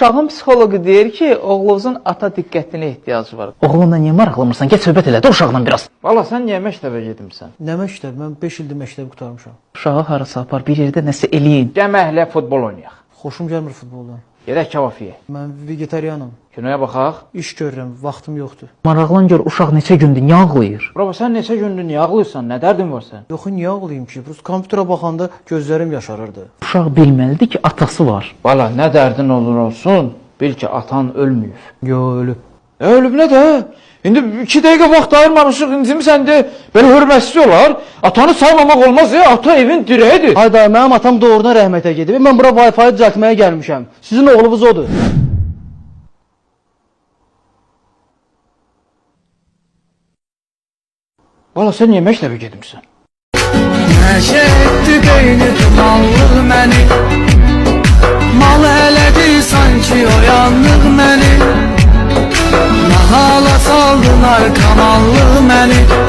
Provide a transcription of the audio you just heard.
Uşağın psixoloqu deyir ki, oğlunuzun ata diqqətinə ehtiyacı var. Oğlunla niyə maraqlamırsan? Get söhbət elə də uşaqla biraz. Valla sən niyə məktəbə gedimsən? Nə məktəb? Mən 5 ildir məktəbi qurtarmışam. Uşağı harasa apar, bir yerdə nəsə eləyin. Gəməklə futbol oynayaq. Xoşum gəlmir futboldan. Gedək kebab yeyək. Mən vegetarianam. Kinoya baxaq. İş görürəm, vaxtım yoxdur. Maraqlan gör uşaq neçə gündür niyə ağlayır? Bravo, sən neçə gündür niyə ağlayırsan? Nə dərdin var sən? Yox, niyə ağlayım ki? Prosta kompüterə baxanda gözlərim yaşarırdı. Uşaq bilməlidir ki, atası var. Valla nə dərdin olur olsun, bil ki atan ölməyib. Yo, ölüb. Ölüb nə də? İndi 2 dəqiqə vaxt ayırmamışıq, indi sən də belə hörmətsiz olar. Atanı saymamaq olmaz ya, ata evin dirəyidir. Ay dayı, mənim atam doğrudan rəhmətə gedib. Mən bura Wi-Fi düzəltməyə gəlmişəm. Sizin oğlunuz odur. Valla sən niyə məktəbə gedimsən? Nəşə etdi beyni dumanlıq məni, mal elədi sanki oyanlıq məni, nahala saldılar kamanlıq məni.